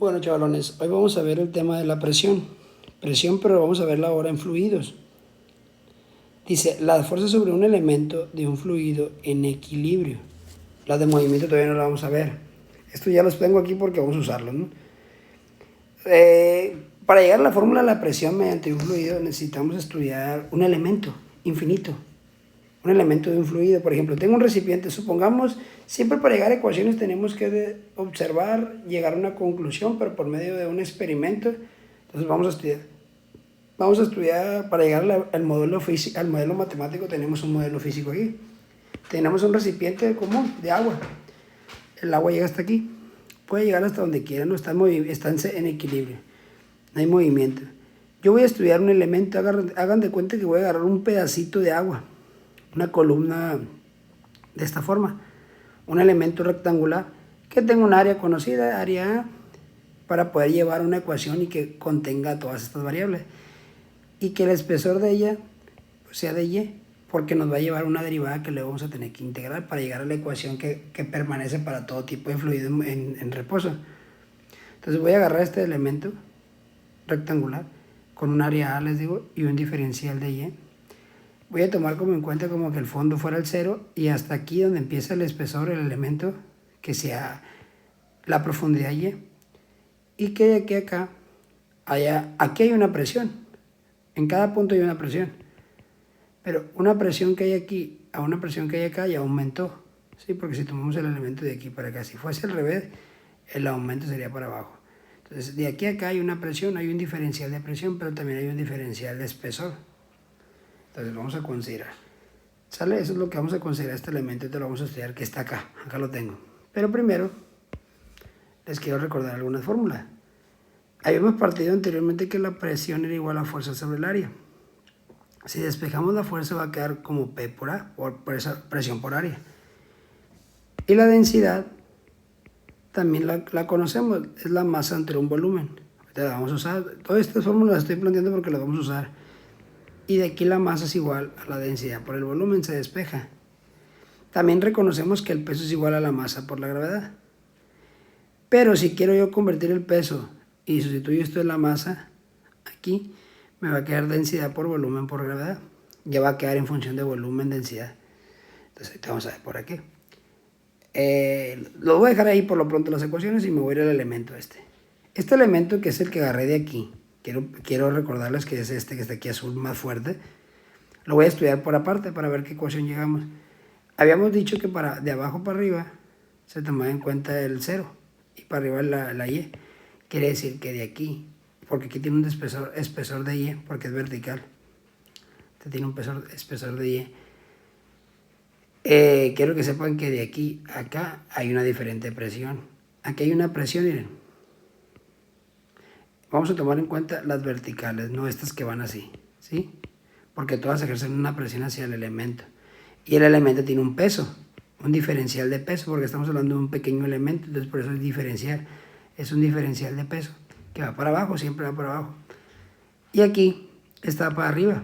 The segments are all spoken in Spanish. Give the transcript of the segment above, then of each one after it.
Bueno, chavalones, hoy vamos a ver el tema de la presión. Presión, pero vamos a verla ahora en fluidos. Dice, la fuerza sobre un elemento de un fluido en equilibrio. La de movimiento todavía no la vamos a ver. Esto ya los tengo aquí porque vamos a usarlo, ¿no? Para llegar a la fórmula de la presión mediante un fluido necesitamos estudiar un elemento infinito. Un elemento de un fluido. Por ejemplo, tengo un recipiente, supongamos, siempre para llegar a ecuaciones tenemos que observar, llegar a una conclusión, pero por medio de un experimento. Entonces vamos a estudiar para llegar al modelo físico, al modelo matemático. Tenemos un modelo físico aquí. Tenemos un recipiente común de agua. El agua llega hasta aquí. Puede llegar hasta donde quiera, no está en equilibrio. No hay movimiento. Yo voy a estudiar un elemento, hagan de cuenta que voy a agarrar un pedacito de agua, una columna de esta forma, un elemento rectangular que tenga un área conocida, área A, para poder llevar una ecuación y que contenga todas estas variables y que el espesor de ella sea de Y, porque nos va a llevar una derivada que luego vamos a tener que integrar para llegar a la ecuación que permanece para todo tipo de fluido en reposo. Entonces voy a agarrar este elemento rectangular con un área A, les digo, y un diferencial de Y. Voy a tomar como en cuenta como que el fondo fuera el 0 y hasta aquí donde empieza el espesor, el elemento, que sea la profundidad Y. Y que de aquí a acá, aquí hay una presión. En cada punto hay una presión. Pero una presión que hay aquí a una presión que hay acá ya aumentó. ¿Sí? Porque si tomamos el elemento de aquí para acá, si fuese al revés, el aumento sería para abajo. Entonces, de aquí a acá hay una presión, hay un diferencial de presión, pero también hay un diferencial de espesor. Entonces vamos a considerar. ¿Sale? Eso es lo que vamos a considerar este elemento. Te lo vamos a estudiar, que está acá. Acá lo tengo. Pero primero, les quiero recordar algunas fórmulas. Habíamos partido anteriormente que la presión era igual a fuerza sobre el área. Si despejamos la fuerza va a quedar como P por A, por esa presión por área. Y la densidad también la conocemos, es la masa entre un volumen. Ahorita la vamos a usar. Todas estas fórmulas las estoy planteando porque las vamos a usar. Y de aquí la masa es igual a la densidad por el volumen, se despeja. También reconocemos que el peso es igual a la masa por la gravedad. Pero si quiero yo convertir el peso y sustituyo esto en la masa, aquí me va a quedar densidad por volumen por gravedad. Ya va a quedar en función de volumen, densidad. Entonces ahorita vamos a ver por aquí. Lo voy a dejar ahí por lo pronto las ecuaciones y me voy a ir al elemento este. Este elemento, que es el que agarré de aquí, quiero recordarles que es este que está aquí azul más fuerte. Lo voy a estudiar por aparte para ver qué ecuación llegamos. Habíamos dicho que de abajo para arriba se tomaba en cuenta el 0 y para arriba la Y. Quiere decir que de aquí, porque aquí tiene un espesor de Y, porque es vertical. Este tiene un espesor de Y. Quiero que sepan que de aquí a acá hay una diferente presión. Aquí hay una presión, miren. Vamos a tomar en cuenta las verticales, no estas que van así, ¿sí? Porque todas ejercen una presión hacia el elemento. Y el elemento tiene un peso, un diferencial de peso, porque estamos hablando de un pequeño elemento, entonces por eso es diferencial. Es un diferencial de peso, que va para abajo, siempre va para abajo. Y aquí está para arriba.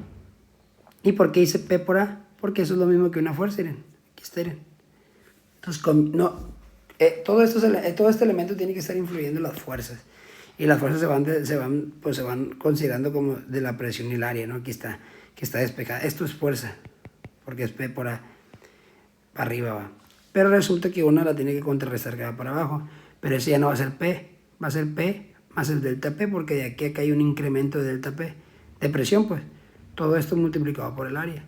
¿Y por qué dice P por A? Porque eso es lo mismo que una fuerza, miren. Aquí está, miren. Entonces, todo este elemento tiene que estar influyendo en las fuerzas. Y las fuerzas se van considerando como de la presión y el área, ¿no? Aquí está, que está despejada. Esto es fuerza, porque es P por A. Para arriba va. Pero resulta que una la tiene que contrarrestar que va para abajo. Pero ese ya no va a ser P, va a ser P más el delta P, porque de aquí a acá hay un incremento de delta P, de presión, pues. Todo esto multiplicado por el área.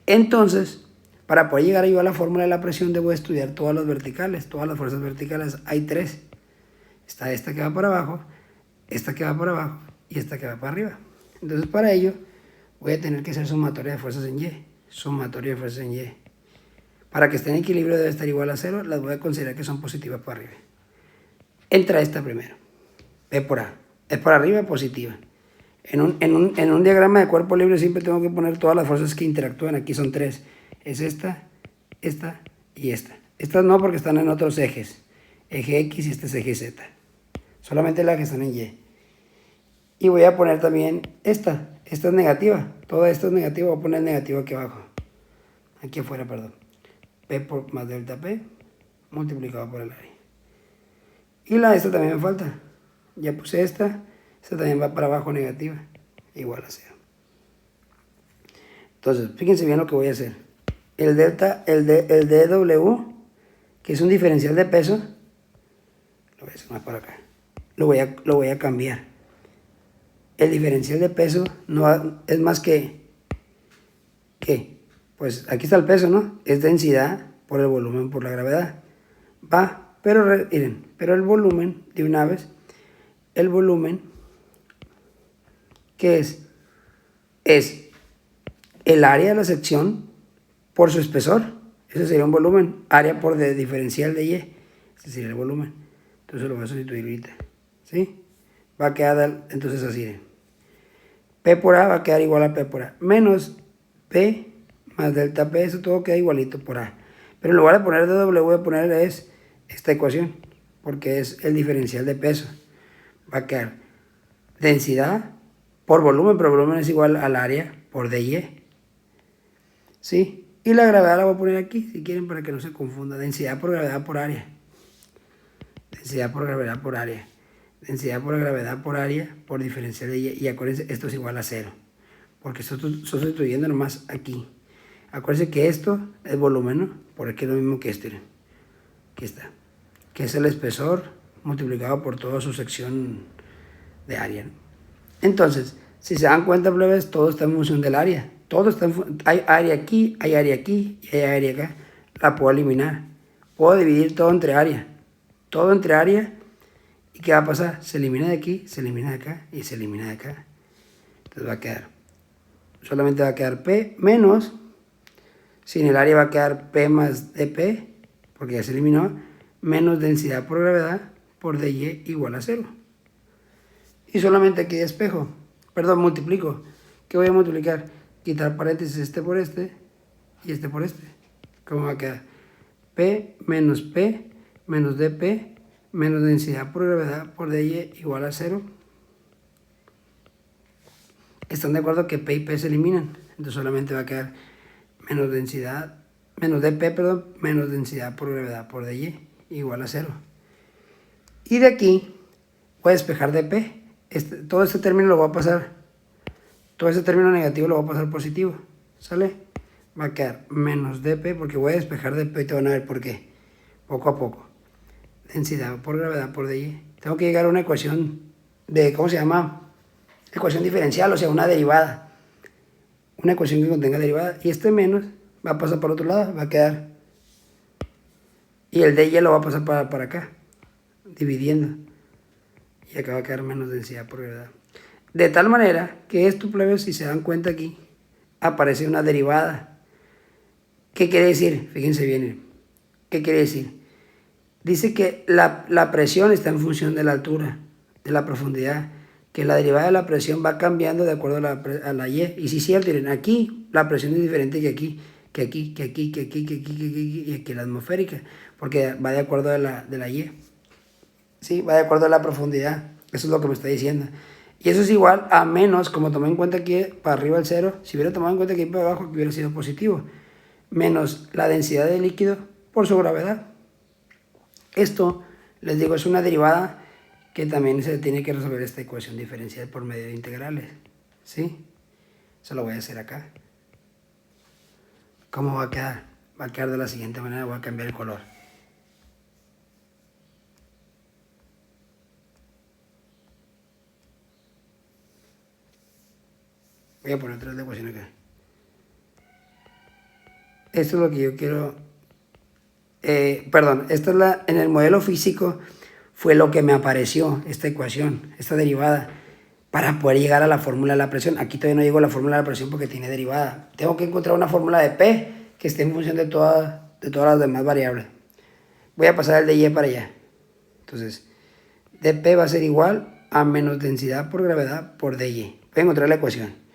Entonces, para poder llegar yo a la fórmula de la presión, debo estudiar todas las verticales, todas las fuerzas verticales. Hay 3. Está esta que va para abajo, esta que va para abajo y esta que va para arriba. Entonces, para ello, voy a tener que hacer sumatoria de fuerzas en Y. Sumatoria de fuerzas en Y. Para que esté en equilibrio debe estar igual a 0, las voy a considerar que son positivas para arriba. Entra esta primero, P por A. Es para arriba, positiva. En un diagrama de cuerpo libre siempre tengo que poner todas las fuerzas que interactúan. Aquí son 3. Es esta y esta. Estas no, porque están en otros ejes. Eje X y este es eje Z. Solamente las que están en Y. Y voy a poner también esta. Esta es negativa. Todo esto es negativo. Voy a poner negativo aquí abajo. Aquí afuera, perdón. P por delta P multiplicado por el área. Y esta también me falta. Ya puse esta también va para abajo negativa, igual a 0. Entonces, fíjense bien lo que voy a hacer. El delta, el dw, que es un diferencial de peso, lo voy a hacer más para acá. Lo voy a cambiar. El diferencial de peso no es más que, ¿qué? Pues aquí está el peso, ¿no? Es densidad por el volumen por la gravedad. Va, pero miren, pero el volumen, de una vez, el volumen, ¿qué es? Es el área de la sección por su espesor. Ese sería un volumen. Área por de diferencial de Y. Ese sería el volumen. Entonces lo voy a sustituir ahorita. ¿Sí? Va a quedar entonces así. P por A va a quedar igual a P por A. Menos P más delta P. Eso todo queda igualito por A. Pero en lugar de poner dW voy a poner es esta ecuación. Porque es el diferencial de peso. Va a quedar densidad por volumen. Pero el volumen es igual al área por dy. ¿Sí? Y la gravedad la voy a poner aquí, si quieren, para que no se confunda. Densidad por gravedad por área. Densidad por gravedad por área. Densidad por gravedad por área por diferencial de Y. Y acuérdense, esto es igual a 0. Porque estoy sustituyendo nomás aquí. Acuérdense que esto es volumen, ¿no? Porque es lo mismo que este. Aquí está. Que es el espesor multiplicado por toda su sección de área, ¿no? Entonces, si se dan cuenta, plebes, todo está en función del área. Todo está hay área aquí, hay área aquí y hay área acá. La puedo eliminar. Puedo dividir todo entre área. Todo entre área. ¿Y qué va a pasar? Se elimina de aquí, se elimina de acá y se elimina de acá. Entonces va a quedar, solamente va a quedar P menos, sin el área va a quedar P más dP, porque ya se eliminó, menos densidad por gravedad por dy igual a 0. Y solamente aquí despejo, perdón, multiplico. ¿Qué voy a multiplicar? Quitar paréntesis este por este y este por este. ¿Cómo va a quedar? P menos dP menos densidad por gravedad por dy igual a 0. ¿Están de acuerdo que P y P se eliminan? Entonces solamente va a quedar menos densidad, menos dP, perdón, menos densidad por gravedad por dy igual a 0. Y de aquí voy a despejar dP. Todo este término lo voy a pasar, todo este término negativo lo voy a pasar positivo. ¿Sale? Va a quedar menos dP, porque voy a despejar dP y te van a ver por qué. Poco a poco. Densidad por gravedad por dy. Tengo que llegar a una ecuación de, ¿cómo se llama? Ecuación diferencial, o sea, una derivada. Una ecuación que contenga derivada. Y este menos va a pasar por otro lado, va a quedar. Y el dy lo va a pasar para acá, dividiendo. Y acá va a quedar menos densidad por gravedad. De tal manera que esto, plebes, si se dan cuenta aquí, aparece una derivada. ¿Qué quiere decir? Fíjense bien. ¿Qué quiere decir? Dice que la presión está en función de la altura, de la profundidad, que la derivada de la presión va cambiando de acuerdo a la Y. Y si es cierto, miren, aquí la presión es diferente que aquí, que aquí, que aquí, que aquí, que aquí, que aquí, y aquí la atmosférica, porque va de acuerdo a de la Y. Sí, va de acuerdo a la profundidad. Eso es lo que me está diciendo. Y eso es igual a menos, como tomé en cuenta aquí para arriba el 0, si hubiera tomado en cuenta aquí para abajo, que hubiera sido positivo, menos la densidad del líquido por su gravedad. Esto, les digo, es una derivada que también se tiene que resolver esta ecuación diferencial por medio de integrales. ¿Sí? Eso lo voy a hacer acá. ¿Cómo va a quedar? Va a quedar de la siguiente manera, voy a cambiar el color. Voy a poner otra vez la ecuación acá. Esto es lo que yo quiero. Perdón, esta es en el modelo físico fue lo que me apareció, esta ecuación, esta derivada, para poder llegar a la fórmula de la presión. Aquí todavía no llego a la fórmula de la presión porque tiene derivada. Tengo que encontrar una fórmula de P que esté en función de todas las demás variables. Voy a pasar el de Y para allá. Entonces, dP va a ser igual a menos densidad por gravedad por dy. Voy a encontrar la ecuación.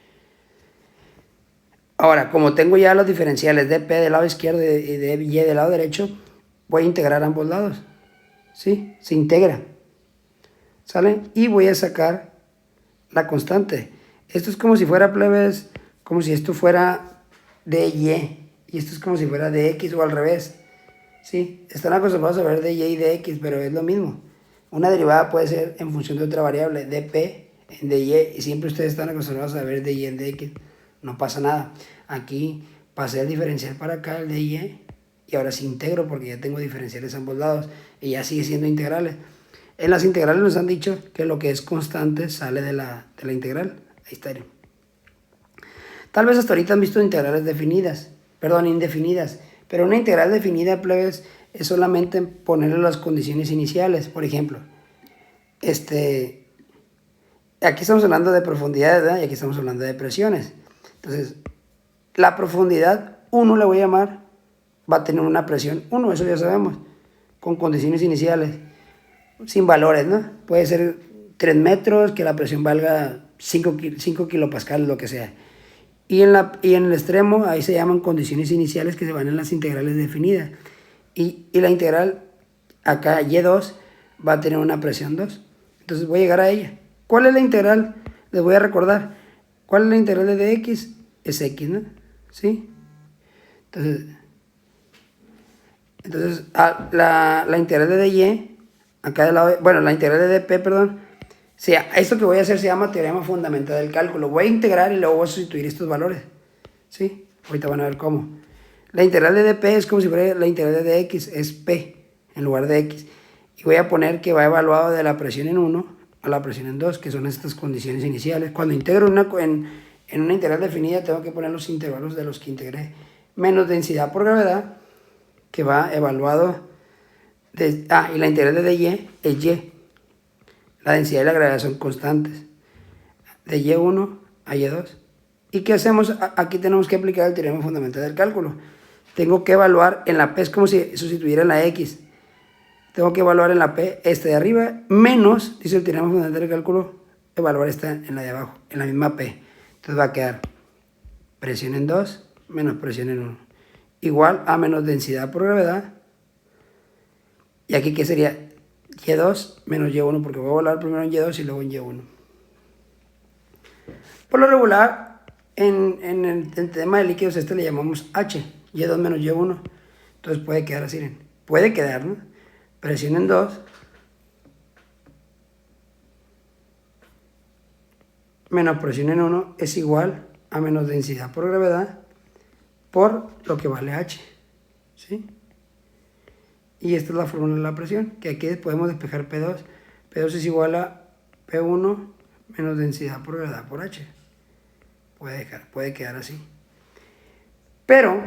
Ahora, como tengo ya los diferenciales de P del lado izquierdo y de Y del lado derecho, voy a integrar ambos lados. ¿Sí? Se integra. ¿Sale? Y voy a sacar la constante. Esto es como si fuera, plebes, como si esto fuera de Y. Y esto es como si fuera de X o al revés. ¿Sí? Están acostumbrados a ver de Y y de X, pero es lo mismo. Una derivada puede ser en función de otra variable, dp en dy, y siempre ustedes están acostumbrados a ver dy en dx, no pasa nada. Aquí pasé el diferencial para acá, el dy, y ahora sí integro porque ya tengo diferenciales a ambos lados, y ya sigue siendo integrales. En las integrales nos han dicho que lo que es constante sale de la integral. Ahí está. Tal vez hasta ahorita han visto integrales indefinidas, pero una integral definida, plebes, es solamente ponerle las condiciones iniciales. Por ejemplo, aquí estamos hablando de profundidad, ¿verdad? Y aquí estamos hablando de presiones. Entonces, la profundidad 1 le voy a llamar, va a tener una presión 1, eso ya sabemos, con condiciones iniciales, sin valores, ¿no? Puede ser 3 metros, que la presión valga 5 kilopascales, lo que sea. Y en el extremo, ahí se llaman condiciones iniciales que se van en las integrales definidas. Y la integral, acá y2, va a tener una presión 2. Entonces voy a llegar a ella. ¿Cuál es la integral? Les voy a recordar. ¿Cuál es la integral de dx? Es x, ¿no? ¿Sí? Entonces la integral de dy, acá del lado, bueno, la integral de dp, perdón. O sea, esto que voy a hacer se llama teorema fundamental del cálculo. Voy a integrar y luego voy a sustituir estos valores. ¿Sí? Ahorita van a ver cómo. La integral de dp es como si fuera la integral de dx, es p en lugar de x. Y voy a poner que va evaluado de la presión en 1 a la presión en 2, que son estas condiciones iniciales. Cuando integro en una integral definida, tengo que poner los intervalos de los que integré. Menos densidad por gravedad, que va evaluado y la integral de dy es y. La densidad y la gravedad son constantes. De y1 a y2. ¿Y qué hacemos? Aquí tenemos que aplicar el teorema fundamental del cálculo. Tengo que evaluar en la p, es como si sustituyera en la x. Tengo que evaluar en la p de arriba, menos, dice el teorema fundamental del cálculo, evaluar esta en la de abajo, en la misma p. Entonces va a quedar presión en 2 menos presión en 1. Igual a menos densidad por gravedad. Y aquí, ¿qué sería? Y2 menos Y1, porque voy a evaluar primero en Y2 y luego en Y1. Por lo regular, en el tema de líquidos le llamamos H, Y2 menos Y1. Entonces puede quedar así, ¿no? Puede quedar, ¿no? Presión en 2 menos presión en 1 es igual a menos densidad por gravedad por lo que vale H, ¿sí? Y esta es la fórmula de la presión, que aquí podemos despejar P2. P2 es igual a P1 menos densidad por gravedad por H. Puede quedar así. Pero,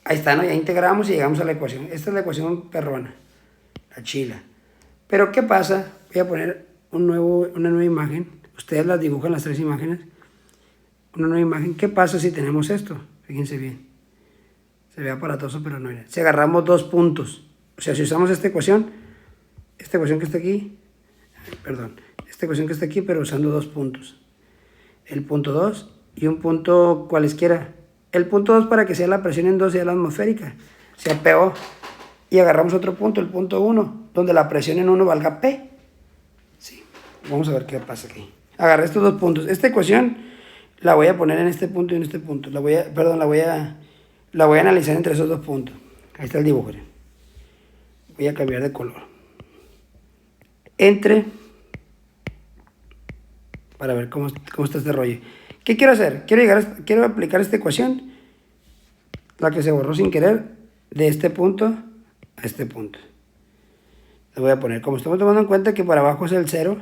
ahí está, ¿no? Ya integramos y llegamos a la ecuación. Esta es la ecuación perrona, la chila. Pero, ¿qué pasa? Voy a poner una nueva imagen. Ustedes las dibujan, las 3 imágenes. Una nueva imagen. ¿Qué pasa si tenemos esto? Fíjense bien. Se ve aparatoso, pero no era. Si agarramos 2 puntos. O sea, si usamos esta ecuación que está aquí, esta ecuación que está aquí, pero usando 2 puntos. El punto 2 y un punto cualesquiera. El punto 2 para que sea la presión en 2 sea la atmosférica, sea PO. Y agarramos otro punto, el punto 1, donde la presión en 1 valga P. Sí, vamos a ver qué pasa aquí. Agarré estos 2 puntos. Esta ecuación la voy a poner en este punto y en este punto. La voy a analizar entre esos 2 puntos. Ahí está el dibujo. Voy a cambiar de color. Para ver cómo está este rollo. ¿Qué quiero hacer? Quiero aplicar esta ecuación, la que se borró sin querer, de este punto a este punto. Le voy a poner, como estamos tomando en cuenta que para abajo es el 0,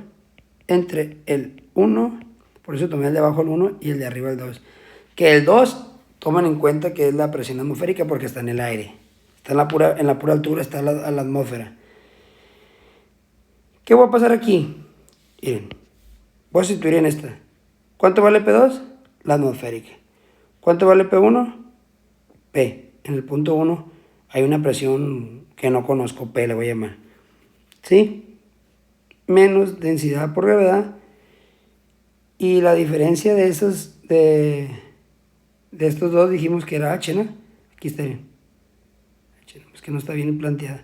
entre el 1, por eso tomé el de abajo el 1 y el de arriba el 2. Que el 2 toman en cuenta que es la presión atmosférica porque está en el aire. Está en la pura altura, está a la atmósfera. ¿Qué va a pasar aquí? Miren, voy a sustituir en esta. ¿Cuánto vale P2? La atmosférica. ¿Cuánto vale P1? P. En el punto 1 hay una presión que no conozco, P le voy a llamar. ¿Sí? Menos densidad por gravedad. Y la diferencia de estos dos dijimos que era H, ¿no? Aquí está bien. Es que no está bien planteada.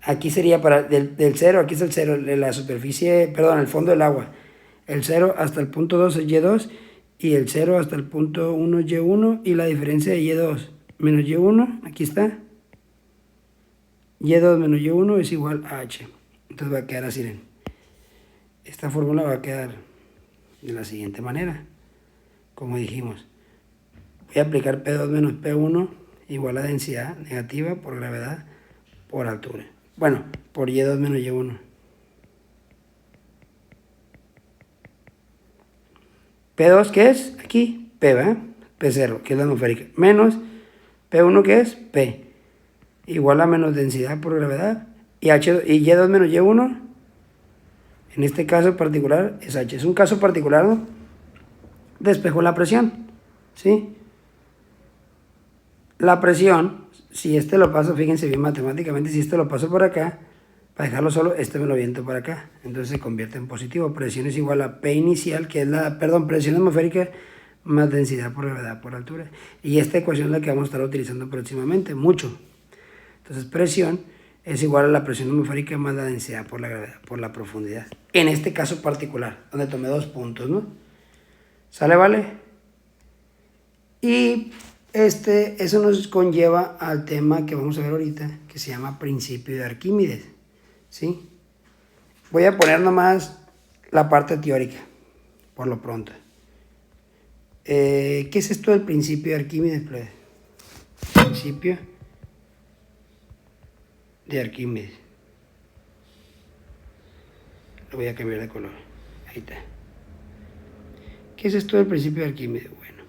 Aquí sería del 0, aquí es el 0, la superficie, perdón, el fondo del agua. El 0 hasta el punto 2 es Y2 y el 0 hasta el punto 1 es Y1 y la diferencia de Y2 menos Y1, aquí está. Y2 menos Y1 es igual a H. Entonces va a quedar así, miren. Esta fórmula va a quedar de la siguiente manera. Como dijimos, voy a aplicar P2 menos P1 igual a densidad negativa por gravedad por altura. Bueno, por Y2 menos Y1. P2, ¿qué es? Aquí, P, ¿verdad? P0, que es la atmosférica. Menos P1, ¿qué es? P. Igual a menos densidad por gravedad. Y Y2 menos Y1, en este caso particular, es H. Es un caso particular, ¿no? Despejó la presión, ¿sí? La presión, si este lo paso, fíjense bien matemáticamente, si este lo paso por acá, para dejarlo solo, este me lo viento para acá. Entonces se convierte en positivo. Presión es igual a P inicial, que es presión atmosférica más densidad por gravedad por altura. Y esta ecuación es la que vamos a estar utilizando próximamente, mucho. Entonces presión es igual a la presión atmosférica más la densidad por la gravedad, por la profundidad. En este caso particular, donde tomé 2 puntos, ¿no? ¿Sale, vale? Y eso nos conlleva al tema que vamos a ver ahorita, que se llama principio de Arquímedes, ¿sí? Voy a poner nomás la parte teórica, por lo pronto. ¿Qué es esto del principio de Arquímedes, plebe? Principio de Arquímedes. Lo voy a cambiar de color. Ahí está. ¿Qué es esto del principio de Arquímedes? Bueno,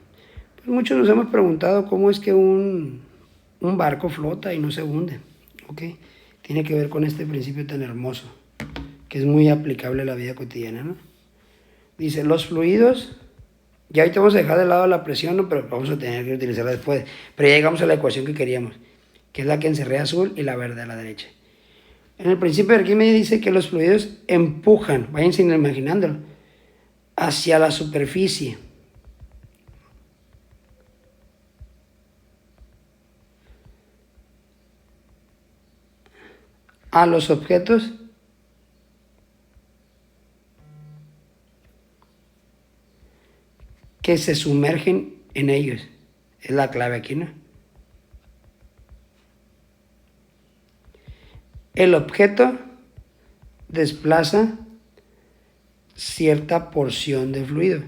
pues muchos nos hemos preguntado cómo es que un barco flota y no se hunde, ¿ok? Tiene que ver con este principio tan hermoso, que es muy aplicable a la vida cotidiana, ¿no? Dice, los fluidos, ya ahorita vamos a dejar de lado la presión, ¿no? Pero vamos a tener que utilizarla después. Pero ya llegamos a la ecuación que queríamos, que es la que encerré azul y la verde a la derecha. En el principio de Arquímedes dice que los fluidos empujan, váyanse imaginándolo, hacia la superficie. A los objetos que se sumergen en ellos. Es la clave aquí, ¿no? El objeto desplaza cierta porción de fluido.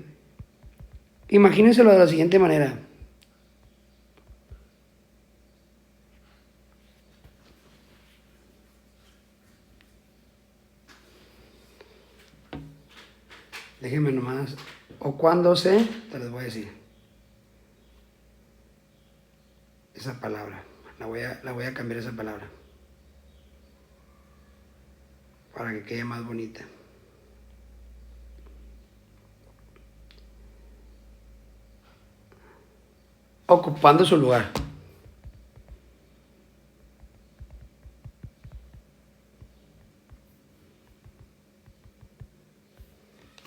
Imagínenselo de la siguiente manera. Déjenme nomás. O cuando sé, te les voy a decir. Esa palabra. La voy a cambiar esa palabra. Para que quede más bonita. Ocupando su lugar.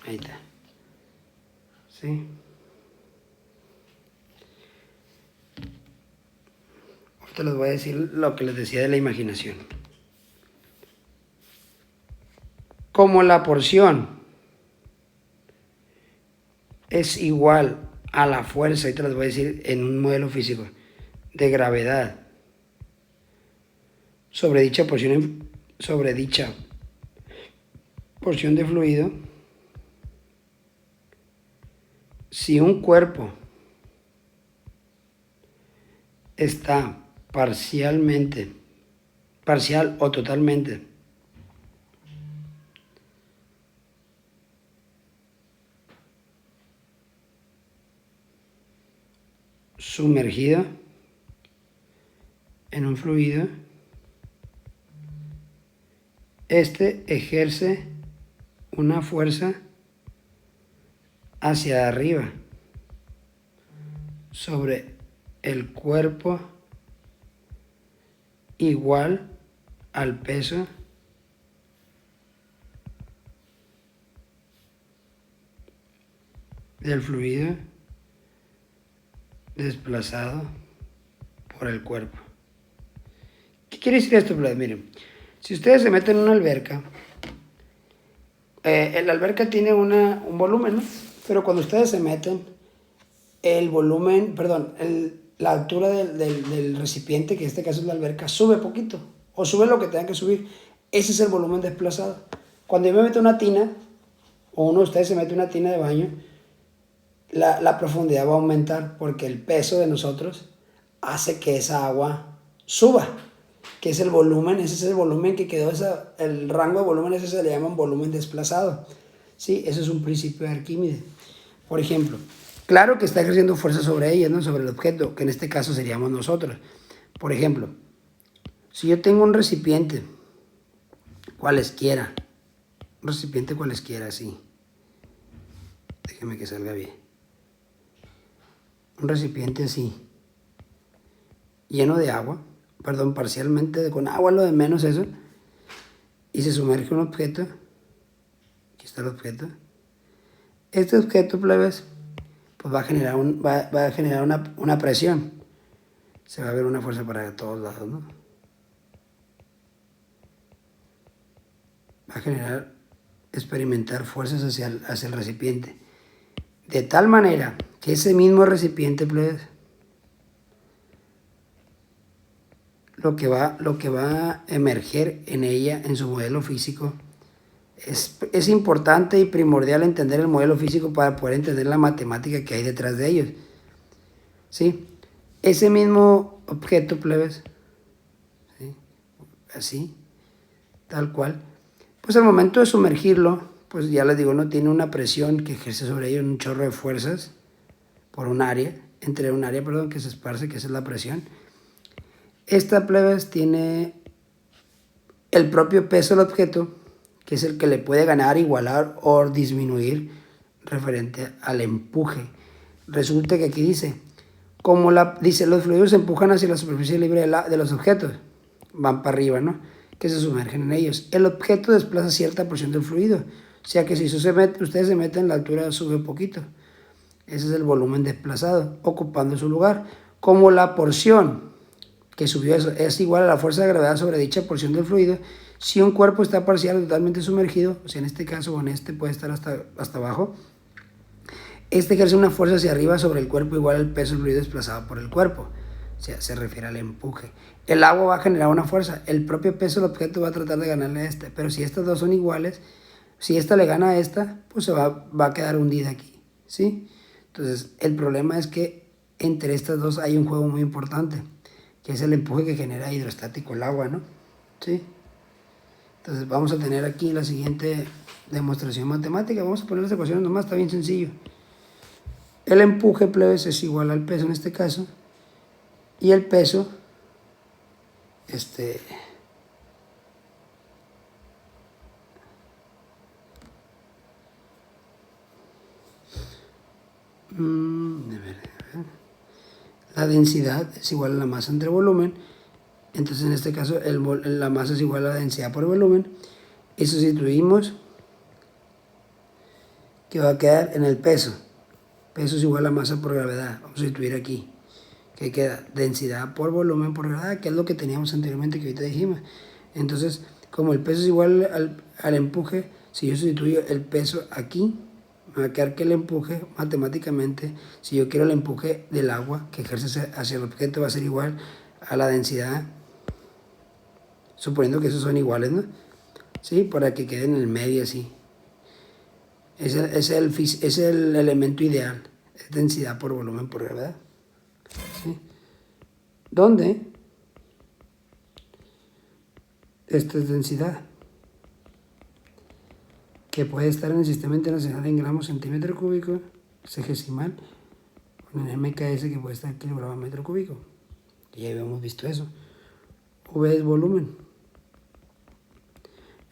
Ahí está. ¿Sí? Ahorita les voy a decir lo que les decía de la imaginación. Como la porción es igual a la fuerza, ahorita les voy a decir en un modelo físico, de gravedad sobre dicha porción de fluido, si un cuerpo está parcial o totalmente sumergido en un fluido, este ejerce una fuerza hacia arriba sobre el cuerpo igual al peso del fluido desplazado por el cuerpo. ¿Qué quiere decir esto? Miren, si ustedes se meten en una alberca, la alberca tiene un volumen, ¿no? Pero cuando ustedes se meten, el volumen, perdón, la altura del recipiente, que en este caso es la alberca, sube poquito, o sube lo que tengan que subir. Ese es el volumen desplazado. Cuando yo me meto una tina, o uno de ustedes se mete una tina de baño, la profundidad va a aumentar porque el peso de nosotros hace que esa agua suba, que es el volumen, ese es el volumen que quedó, el rango de volumen, ese se le llama volumen desplazado. ¿Sí? Ese es un principio de Arquímedes. Por ejemplo, claro que está ejerciendo fuerza sobre ella, ¿no? Sobre el objeto, que en este caso seríamos nosotros. Por ejemplo, si yo tengo un recipiente, cualesquiera, así, déjeme que salga bien, un recipiente así, lleno de agua, perdón, parcialmente con agua, lo de menos eso, y se sumerge un objeto, aquí está el objeto, este objeto, plebes, pues va a generar, una presión, se va a ver una fuerza para todos lados, ¿no? Va a experimentar fuerzas hacia el recipiente, de tal manera que ese mismo recipiente, plebes, lo que va a emerger en ella, en su modelo físico, es importante y primordial entender el modelo físico para poder entender la matemática que hay detrás de ellos. ¿Sí? Ese mismo objeto, plebes, ¿sí? Así, tal cual, pues al momento de sumergirlo, pues ya les digo, no tiene una presión que ejerce sobre ello un chorro de fuerzas por un área, que se esparce, que esa es la presión. Esta, plebes, tiene el propio peso del objeto, que es el que le puede ganar, igualar o disminuir referente al empuje. Resulta que aquí dice, dice, los fluidos se empujan hacia la superficie libre de los objetos, van para arriba, ¿no? Que se sumergen en ellos. El objeto desplaza cierta porción del fluido, o sea que si ustedes se meten, la altura sube un poquito. Ese es el volumen desplazado, ocupando su lugar. Como la porción que subió eso es igual a la fuerza de gravedad sobre dicha porción del fluido, si un cuerpo está parcial o totalmente sumergido, o sea, en este caso o en este puede estar hasta abajo, este ejerce una fuerza hacia arriba sobre el cuerpo igual al peso del fluido desplazado por el cuerpo. O sea, se refiere al empuje. El agua va a generar una fuerza. El propio peso del objeto va a tratar de ganarle a este. Pero si estas dos son iguales, si esta le gana a esta, pues se va a quedar hundida aquí. ¿Sí? Entonces, el problema es que entre estas dos hay un juego muy importante, que es el empuje que genera hidrostático el agua, ¿no? ¿Sí? Entonces, vamos a tener aquí la siguiente demostración matemática. Vamos a poner las ecuaciones nomás, está bien sencillo. El empuje, plebes, es igual al peso en este caso. Y el peso, la densidad es igual a la masa entre volumen. Entonces, en este caso, la masa es igual a la densidad por volumen. Y sustituimos, que va a quedar en el peso. Peso es igual a masa por gravedad. Vamos a sustituir aquí. Que queda densidad por volumen por gravedad, que es lo que teníamos anteriormente, que ahorita dijimos. Entonces, como el peso es igual al empuje, si yo sustituyo el peso aquí, me va a quedar que el empuje, matemáticamente, si yo quiero el empuje del agua que ejerce hacia el objeto, va a ser igual a la densidad, suponiendo que esos son iguales, ¿no? ¿Sí? Para que quede en el medio así. Es el elemento ideal, es densidad por volumen por gravedad. ¿Sí? ¿Dónde? Esta es densidad, que puede estar en el sistema internacional en gramos centímetro cúbico, sexagesimal, o en MKS, que puede estar en kilogramo metro cúbico, que ya habíamos visto eso. V es volumen.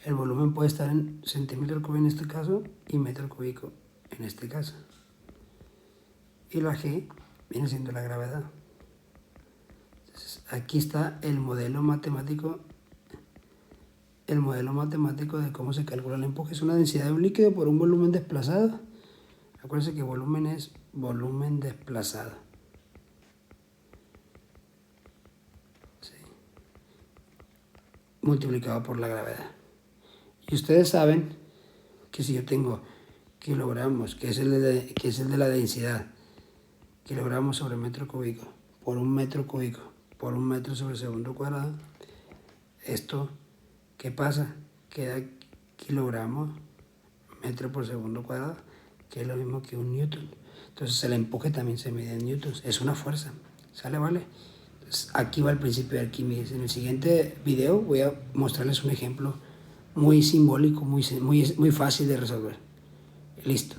El volumen puede estar en centímetro cúbico en este caso y metro cúbico en este caso. Y la G viene siendo la gravedad. Entonces, aquí está el modelo matemático de cómo se calcula el empuje. Es una densidad de un líquido por un volumen desplazado. Acuérdense que volumen es volumen desplazado. ¿Sí? Multiplicado por la gravedad. Y ustedes saben que si yo tengo kilogramos, que es el de la densidad, kilogramos sobre metro cúbico, por un metro cúbico, por un metro sobre segundo cuadrado, esto ¿Qué pasa? Queda kilogramo metro por segundo cuadrado, que es lo mismo que un newton. Entonces el empuje también se mide en newtons, es una fuerza, ¿sale? ¿Vale? Entonces, aquí va el principio de Arquímedes. En el siguiente video voy a mostrarles un ejemplo muy simbólico, muy fácil de resolver. Listo.